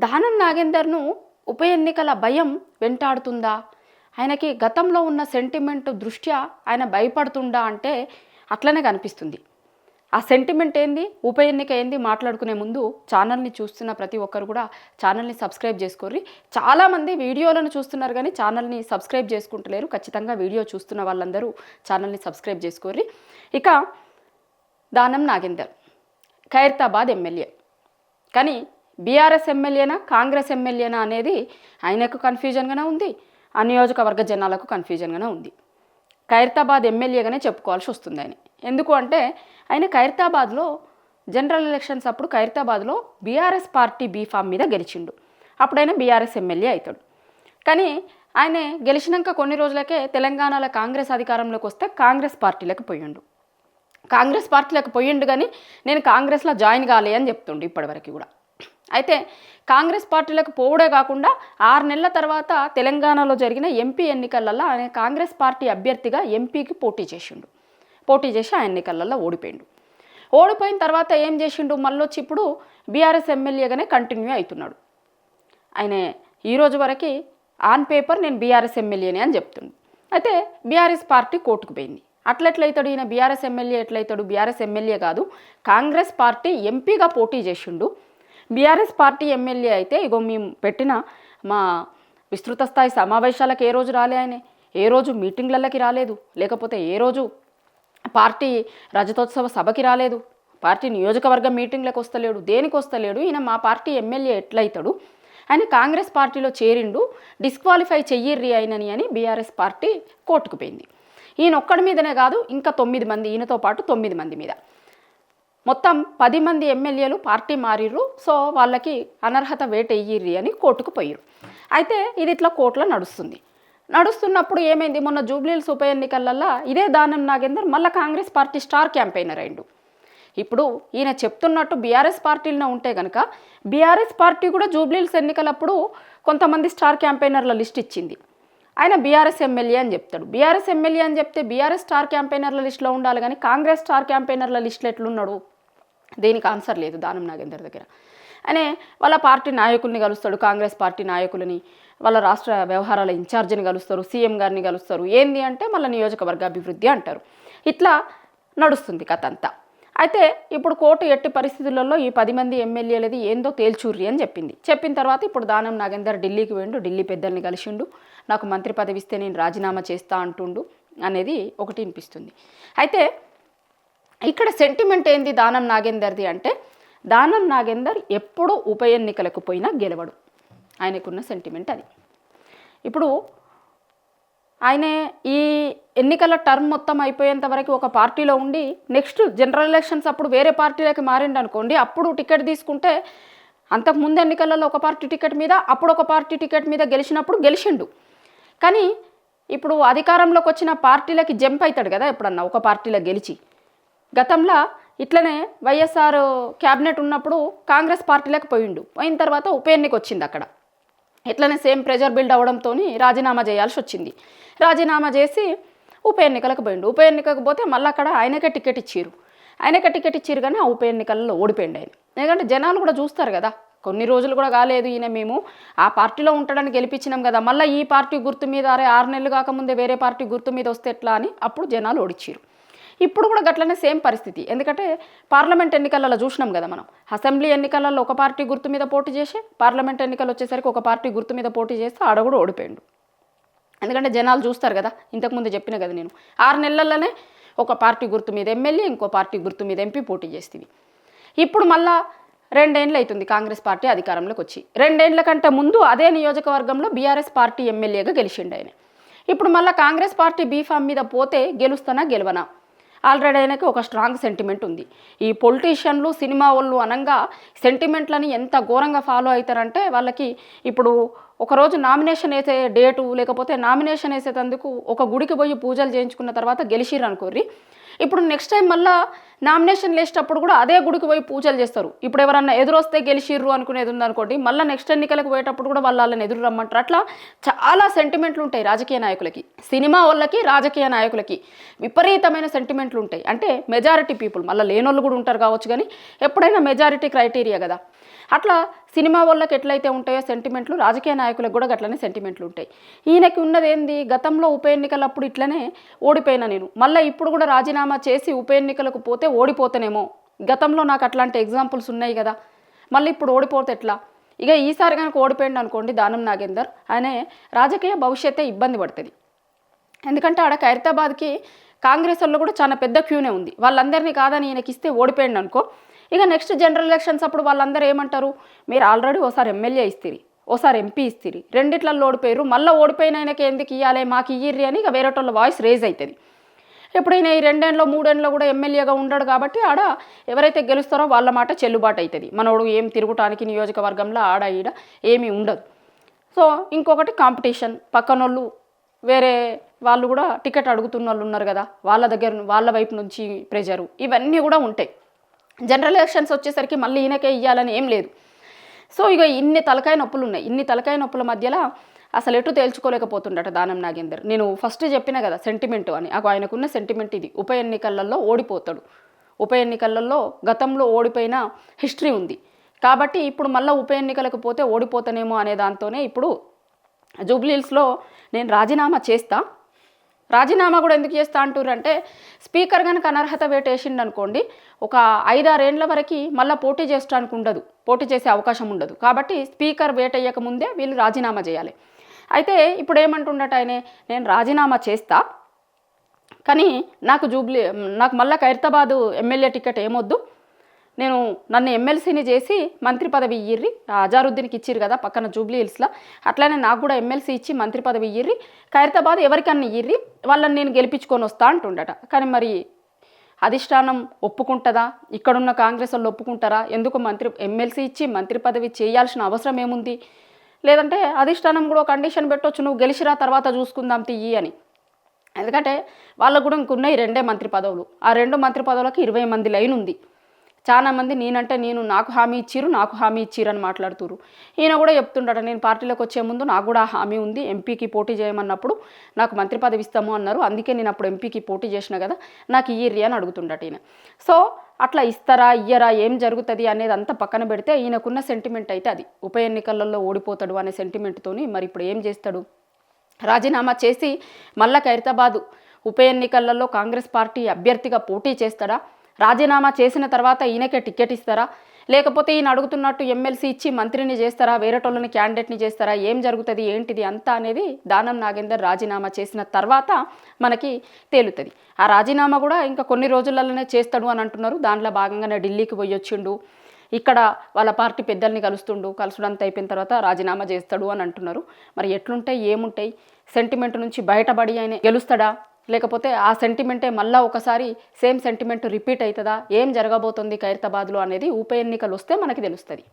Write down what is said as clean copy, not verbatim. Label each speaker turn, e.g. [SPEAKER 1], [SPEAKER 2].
[SPEAKER 1] దానం నాగేందర్ను ఉప ఎన్నికల భయం వెంటాడుతుందా? ఆయనకి గతంలో ఉన్న సెంటిమెంట్ దృష్ట్యా ఆయన భయపడుతుండా అంటే అట్లనే కనిపిస్తుంది. ఆ సెంటిమెంట్ ఏంది, ఉప ఎన్నిక ఏంది మాట్లాడుకునే ముందు ఛానల్ని చూస్తున్న ప్రతి ఒక్కరు కూడా ఛానల్ని సబ్స్క్రైబ్ చేసుకోర్రి. చాలామంది వీడియోలను చూస్తున్నారు కానీ ఛానల్ని సబ్స్క్రైబ్ చేసుకుంటలేరు. ఖచ్చితంగా వీడియో చూస్తున్న వాళ్ళందరూ ఛానల్ని సబ్స్క్రైబ్ చేసుకోర్రి. ఇక దానం నాగేందర్ ఖైరతాబాద్ ఎమ్మెల్యే, కానీ బీఆర్ఎస్ ఎమ్మెల్యేనా కాంగ్రెస్ ఎమ్మెల్యేనా అనేది ఆయనకు కన్ఫ్యూజన్గానే ఉంది, ఆ నియోజకవర్గ జనాలకు కన్ఫ్యూజన్గానే ఉంది. ఖైరతాబాద్ ఎమ్మెల్యేగానే చెప్పుకోవాల్సి వస్తుంది ఆయన. ఎందుకు అంటే ఆయన ఖైరతాబాద్లో జనరల్ ఎలక్షన్స్ అప్పుడు ఖైరతాబాద్లో బీఆర్ఎస్ పార్టీ బీఫామ్ మీద గెలిచిండు. అప్పుడైనా బీఆర్ఎస్ ఎమ్మెల్యే అవుతాడు. కానీ ఆయన గెలిచినాక కొన్ని రోజులకే తెలంగాణలో కాంగ్రెస్ అధికారంలోకి వస్తే కాంగ్రెస్ పార్టీలకు పోయిండు. కాంగ్రెస్ పార్టీలకు పోయిండు కానీ నేను కాంగ్రెస్లో జాయిన్ కాలే అని చెప్తుండు ఇప్పటివరకు కూడా. అయితే కాంగ్రెస్ పార్టీలకు పోవడే కాకుండా 6 నెలల తర్వాత తెలంగాణలో జరిగిన ఎంపీ ఎన్నికలలో ఆయన కాంగ్రెస్ పార్టీ అభ్యర్థిగా ఎంపీకి పోటీ చేసి ఆ ఎన్నికలలో ఓడిపోయిండు. ఓడిపోయిన తర్వాత ఏం చేసిండు, మళ్ళొచ్చి ఇప్పుడు బీఆర్ఎస్ ఎమ్మెల్యేగానే కంటిన్యూ అవుతున్నాడు. ఆయన ఈరోజు వరకు ఆన్ పేపర్ నేను బీఆర్ఎస్ ఎమ్మెల్యేనే అని చెప్తుండు. అయితే బీఆర్ఎస్ పార్టీ కోర్టుకు పోయింది. అట్లెట్లయితాడు ఈయన బీఆర్ఎస్ ఎమ్మెల్యే ఎట్లయితాడు? బీఆర్ఎస్ ఎమ్మెల్యే కాదు, కాంగ్రెస్ పార్టీ ఎంపీగా పోటీ చేసిండు. బీఆర్ఎస్ పార్టీ ఎమ్మెల్యే అయితే ఇగో మేము పెట్టిన మా విస్తృత స్థాయి సమావేశాలకు ఏ రోజు రాలే ఆయన, ఏ రోజు మీటింగ్లకి రాలేదు, లేకపోతే ఏ రోజు పార్టీ రజతోత్సవ సభకి రాలేదు, పార్టీ నియోజకవర్గ మీటింగ్లకు వస్తలేడు, దేనికి వస్తలేడు. ఈయన మా పార్టీ ఎమ్మెల్యే ఎట్లయితాడు? ఆయన కాంగ్రెస్ పార్టీలో చేరిండు, డిస్క్వాలిఫై చెయ్యిర్రి ఆయనని అని బీఆర్ఎస్ పార్టీ కోర్టుకు పోయింది. ఈయన ఒక్కడి మీదనే కాదు, ఇంకా 9 మంది, ఈయనతో పాటు 9 మంది మీద మొత్తం 10 మంది ఎమ్మెల్యేలు పార్టీ మారిర్రు. సో వాళ్ళకి అనర్హత వేటెయ్యిర్రి అని కోర్టుకు పోయిర్రు. అయితే ఇది ఇట్లా కోర్టులో నడుస్తున్నప్పుడు ఏమైంది, మొన్న జూబ్లీహిల్స్ ఉప ఎన్నికలల్లో ఇదే దానం నాగేందర్ మళ్ళీ కాంగ్రెస్ పార్టీ స్టార్ క్యాంపెయినర్ అయిండు. ఇప్పుడు ఈయన చెప్తున్నట్టు బీఆర్ఎస్ పార్టీలో ఉంటే కనుక బీఆర్ఎస్ పార్టీ కూడా జూబ్లీహిల్స్ ఎన్నికలప్పుడు కొంతమంది స్టార్ క్యాంపెయినర్ల లిస్ట్ ఇచ్చింది. ఆయన బీఆర్ఎస్ ఎమ్మెల్యే అని చెప్తాడు. బీఆర్ఎస్ ఎమ్మెల్యే అని చెప్తే బీఆర్ఎస్ స్టార్ క్యాంపెయినర్ల లిస్టులో ఉండాలి కానీ కాంగ్రెస్ స్టార్ క్యాంపెయినర్ల లిస్టులో ఎట్లున్నాడు? దేనికి ఆన్సర్ లేదు దానం నాగేందర్ దగ్గర. అనే వాళ్ళ పార్టీ నాయకుల్ని కలుస్తాడు, కాంగ్రెస్ పార్టీ నాయకులని, వాళ్ళ రాష్ట్ర వ్యవహారాల ఇన్ఛార్జిని కలుస్తారు, సీఎం గారిని కలుస్తారు. ఏంది అంటే మళ్ళీ నియోజకవర్గ అభివృద్ధి అంటారు. ఇట్లా నడుస్తుంది కథ అంతా. అయితే ఇప్పుడు కోర్టు ఎట్టి పరిస్థితులలో ఈ 10 మంది ఎమ్మెల్యేలది ఏందో తేల్చూర్రి అని చెప్పిన తర్వాత ఇప్పుడు దానం నాగేందర్ ఢిల్లీకి పోయిండు, ఢిల్లీ పెద్దల్ని కలిసిండు, నాకు మంత్రి పదవి ఇస్తే నేను రాజీనామా చేస్తా అంటుండు అనేది ఒకటి వినిపిస్తుంది. అయితే ఇక్కడ సెంటిమెంట్ ఏంది దానం నాగేందర్ది అంటే దానం నాగేందర్ ఎప్పుడు ఉప ఎన్నికలకు పోయినా గెలవడు, ఆయనకున్న సెంటిమెంట్ అది. ఇప్పుడు ఆయన ఈ ఎన్నికల టర్మ్ మొత్తం అయిపోయేంత వరకు ఒక పార్టీలో ఉండి నెక్స్ట్ జనరల్ ఎలక్షన్స్ అప్పుడు వేరే పార్టీలోకి మారిండు అనుకోండి, అప్పుడు టికెట్ తీసుకుంటే అంతకుముందు ఎన్నికలలో ఒక పార్టీ టికెట్ మీద, అప్పుడు ఒక పార్టీ టికెట్ మీద గెలిచిండు. కానీ ఇప్పుడు అధికారంలోకి వచ్చిన పార్టీలకి జంప్ అవుతాడు కదా ఎప్పుడన్నా ఒక పార్టీలో గెలిచి. గతంలో ఇట్లనే వైఎస్ఆర్ క్యాబినెట్ ఉన్నప్పుడు కాంగ్రెస్ పార్టీలకు పోయిన తర్వాత ఉప ఎన్నిక వచ్చింది. అక్కడ ఇట్లనే సేమ్ ప్రెజర్ బిల్డ్ అవడంతో రాజీనామా చేయాల్సి వచ్చింది. రాజీనామా చేసి ఉప ఎన్నికలకు పోయిండు. ఉప ఎన్నికకు పోతే మళ్ళీ అక్కడ ఆయనకే టికెట్ ఇచ్చిర్రు కానీ ఆ ఉప ఎన్నికలలో ఓడిపోయిండు ఆయన. ఎందుకంటే జనాలు కూడా చూస్తారు కదా, కొన్ని రోజులు కూడా కాలేదు ఈయన మేము ఆ పార్టీలో ఉంటాడని గెలిపించినాం కదా, మళ్ళీ ఈ పార్టీ గుర్తు మీద 6 నెలలు కాకముందే వేరే పార్టీ గుర్తు మీద వస్తే ఎట్లా అని అప్పుడు జనాలు ఓడిచ్చిర్రు. ఇప్పుడు కూడా గట్లనే సేమ్ పరిస్థితి. ఎందుకంటే పార్లమెంట్ ఎన్నికలలో చూసినాం కదా మనం, అసెంబ్లీ ఎన్నికలలో ఒక పార్టీ గుర్తు మీద పోటీ చేసి పార్లమెంట్ ఎన్నికలు వచ్చేసరికి ఒక పార్టీ గుర్తు మీద పోటీ చేస్తే ఆడ కూడా ఓడిపోయిండు. ఎందుకంటే జనాలు చూస్తారు కదా, ఇంతకుముందు చెప్పిన కదా నేను 6 నెలల్లోనే ఒక పార్టీ గుర్తు మీద ఎమ్మెల్యే, ఇంకో పార్టీ గుర్తు మీద ఎంపీ పోటీ చేస్తేవి. ఇప్పుడు మళ్ళా 2 ఏళ్ళు అవుతుంది కాంగ్రెస్ పార్టీ అధికారంలోకి వచ్చి. 2 ఏళ్ల కంటే ముందు అదే నియోజకవర్గంలో బీఆర్ఎస్ పార్టీ ఎమ్మెల్యేగా గెలిచిండు ఆయన. ఇప్పుడు మళ్ళీ కాంగ్రెస్ పార్టీ బీఫామ్ మీద పోతే గెలుస్తానా గెలవనా? ఆల్రెడీ ఆయనకి ఒక స్ట్రాంగ్ సెంటిమెంట్ ఉంది. ఈ పొలిటీషియన్లు సినిమా వాళ్ళు అనంగా సెంటిమెంట్లని ఎంత ఘోరంగా ఫాలో అవుతారంటే వాళ్ళకి ఇప్పుడు ఒకరోజు నామినేషన్ వేసే డేటు లేకపోతే నామినేషన్ వేసేటందుకు ఒక గుడికి పోయి పూజలు చేయించుకున్న తర్వాత గెలిచిర్రు అనుకోర్రి, ఇప్పుడు నెక్స్ట్ టైం మళ్ళీ నామినేషన్ వేసేటప్పుడు కూడా అదే గుడికి పోయి పూజలు చేస్తారు. ఇప్పుడు ఎవరన్నా ఎదురొస్తే గెలిచిర్రు అనుకునేది ఉందనుకోండి, మళ్ళీ నెక్స్ట్ ఎన్నికలకు పోయేటప్పుడు కూడా వాళ్ళని ఎదురు రమ్మంటారు. అట్లా చాలా సెంటిమెంట్లు ఉంటాయి రాజకీయ నాయకులకి, సినిమా వాళ్ళకి, రాజకీయ నాయకులకి విపరీతమైన సెంటిమెంట్లు ఉంటాయి. అంటే మెజారిటీ పీపుల్, మళ్ళీ లేనోళ్ళు కూడా ఉంటారు కావచ్చు, కానీ ఎప్పుడైనా మెజారిటీ క్రైటీరియా కదా. అట్లా సినిమా వాళ్ళకి ఎట్లయితే ఉంటాయో సెంటిమెంట్లు, రాజకీయ నాయకులకు కూడా గట్లనే సెంటిమెంట్లు ఉంటాయి. ఈయనకి ఉన్నది ఏంది, గతంలో ఉప ఎన్నికలప్పుడు ఇట్లనే ఓడిపోయినా నేను, మళ్ళీ ఇప్పుడు కూడా రాజీనామా చేసి ఉప ఎన్నికలకు పోతే ఓడిపోతానేమో, గతంలో నాకు అట్లాంటి ఎగ్జాంపుల్స్ ఉన్నాయి కదా, మళ్ళీ ఇప్పుడు ఓడిపోతే ఎట్లా, ఇక ఈసారి కనుక ఓడిపోయింది అనుకోండి దానం నాగేందర్, ఆయన రాజకీయ భవిష్యత్తే ఇబ్బంది పడుతుంది. ఎందుకంటే ఆడ ఖైరతాబాద్కి కాంగ్రెస్ వాళ్ళు కూడా చాలా పెద్ద క్యూనే ఉంది, వాళ్ళందరినీ కాదని ఈయనకి ఇస్తే ఓడిపోయింది అనుకో, ఇక నెక్స్ట్ జనరల్ ఎలక్షన్స్ అప్పుడు వాళ్ళందరూ ఏమంటారు, మీరు ఆల్రెడీ ఓసారి ఎమ్మెల్యే ఇస్తారు, ఓసారి ఎంపీ ఇస్తారు, రెండిట్లలో ఓడిపోయారు, మళ్ళీ ఓడిపోయిన ఆయనకి ఎందుకు ఇవ్వాలి, మాకు ఇయ్యిర్రి అని ఇక వేరేటోళ్ళ వాయిస్ రేజ్ అవుతుంది. ఎప్పుడైనా ఈ 2 ఏళ్ళలో 3 ఏళ్ళలో కూడా ఎమ్మెల్యేగా ఉండడు కాబట్టి ఆడ ఎవరైతే గెలుస్తారో వాళ్ళ మాట చెల్లుబాటు అవుతుంది. మనోడు ఏం తిరుగుటానికి నియోజకవర్గంలో ఆడ ఈడ ఏమీ ఉండదు. సో ఇంకొకటి కాంపిటీషన్, పక్కనోళ్ళు వేరే వాళ్ళు కూడా టికెట్ అడుగుతున్న వాళ్ళు ఉన్నారు కదా, వాళ్ళ వైపు నుంచి ప్రెజరు, ఇవన్నీ కూడా ఉంటాయి. జనరల్ ఎలక్షన్స్ వచ్చేసరికి మళ్ళీ ఈయనకే ఇవ్వాలని ఏం లేదు. సో ఇక ఇన్ని తలకాయ నొప్పులు ఉన్నాయి. ఇన్ని తలకాయ నొప్పుల మధ్యలో అసలు ఎటు తేల్చుకోలేకపోతుండట దానం నాగేందర్. నేను ఫస్ట్ చెప్పిన కదా సెంటిమెంట్ అని, ఆయనకున్న సెంటిమెంట్ ఇది, ఉప ఎన్నికలలో ఓడిపోతాడు, ఉప ఎన్నికలలో గతంలో ఓడిపోయిన హిస్టరీ ఉంది కాబట్టి ఇప్పుడు మళ్ళీ ఉప ఎన్నికలకు పోతే ఓడిపోతానేమో అనే దాంతోనే ఇప్పుడు జూబ్లీహిల్స్లో నేను రాజీనామా చేస్తా. రాజీనామా కూడా ఎందుకు చేస్తా అంటారంటే, స్పీకర్ కనుక అనర్హత వేటు వేసిండు అనుకోండి, ఒక 5-6 ఏళ్ల వరకు మళ్ళీ పోటీ చేయడానికి ఉండదు, పోటీ చేసే అవకాశం ఉండదు. కాబట్టి స్పీకర్ వేటు వేయక ముందే వీళ్ళు రాజీనామా చేయాలి. అయితే ఇప్పుడు ఏమంటుండట ఆయన, నేను రాజీనామా చేస్తా కానీ నాకు మళ్ళీ ఖైరతాబాద్ ఎమ్మెల్యే టికెట్ ఏమొద్దు, నన్ను ఎమ్మెల్సీని చేసి మంత్రి పదవి ఇయ్యిర్రి, అజారుద్దీన్కి ఇచ్చిర్రు కదా పక్కన జూబ్లీహిల్స్లో, అట్లనే నాకు కూడా ఎమ్మెల్సీ ఇచ్చి మంత్రి పదవి ఇయ్యిర్రి, ఖైరతాబాద్ ఎవరికన్నా ఇయ్యిర్రి, వాళ్ళని నేను గెలిపించుకొని వస్తా అంటుండట. కానీ మరి అధిష్టానం ఒప్పుకుంటుందా, ఇక్కడున్న కాంగ్రెస్ వాళ్ళు ఒప్పుకుంటారా, ఎందుకు ఎమ్మెల్సీ ఇచ్చి మంత్రి పదవి చేయాల్సిన అవసరం ఏముంది, లేదంటే అధిష్టానం కూడా కండిషన్ పెట్టొచ్చు, నువ్వు గెలిచిరా తర్వాత చూసుకుందాం తియ్యి అని. ఎందుకంటే వాళ్ళకు కూడా ఇంకున్నాయి 2 మంత్రి పదవులు, ఆ 2 మంత్రి పదవులకు 20 మంది లైన్ ఉంది. చాలామంది నాకు హామీ ఇచ్చిరు అని మాట్లాడుతున్నారు. ఈయన కూడా చెప్తుండట, నేను పార్టీలోకి వచ్చే ముందు నాకు కూడా హామీ ఉంది, ఎంపీకి పోటీ చేయమన్నప్పుడు నాకు మంత్రి పదవి ఇస్తాము అన్నారు, అందుకే నేను అప్పుడు ఎంపీకి పోటీ చేసిన కదా, నాకు ఇయ్యిర్రి అని అడుగుతుండట ఈయన. సో అట్లా ఇస్తారా ఇయ్యరా ఏం జరుగుతుంది అనేది అంతా పక్కన పెడితే ఈయనకున్న సెంటిమెంట్ అయితే అది, ఉప ఎన్నికలలో ఓడిపోతాడు అనే సెంటిమెంట్తోని మరి ఇప్పుడు ఏం చేస్తాడు, రాజీనామా చేసి మళ్ళా ఖైరతాబాద్ ఉప ఎన్నికలలో కాంగ్రెస్ పార్టీ అభ్యర్థిగా పోటీ చేస్తాడా, రాజీనామా చేసిన తర్వాత ఈయనకే టికెట్ ఇస్తారా, లేకపోతే ఈయన అడుగుతున్నట్టు ఎమ్మెల్సీ ఇచ్చి మంత్రిని చేస్తారా, వేరేటోళ్ళని క్యాండిడేట్ని చేస్తారా, ఏం జరుగుతుంది ఏంటిది అంతా అనేది దానం నాగేందర్ రాజీనామా చేసిన తర్వాత మనకి తేలుతుంది. ఆ రాజీనామా కూడా ఇంకా కొన్ని రోజులలోనే చేస్తాడు అని అంటున్నారు. దాంట్లో భాగంగానే ఢిల్లీకి పోయి వచ్చిండు, ఇక్కడ వాళ్ళ పార్టీ పెద్దల్ని కలుసుడంతా అయిపోయిన తర్వాత రాజీనామా చేస్తాడు అని అంటున్నారు. మరి ఎట్లుంటాయి ఏముంటాయి, సెంటిమెంట్ నుంచి బయటపడి ఆయన గెలుస్తాడా, లేకపోతే ఆ సెంటిమెంటే మళ్ళీ ఒకసారి సేమ్ సెంటిమెంట్ రిపీట్ అవుతుందా, ఏం జరగబోతుంది ఖైరతాబాద్లో అనేది ఉప ఎన్నికలు వస్తే మనకి తెలుస్తుంది.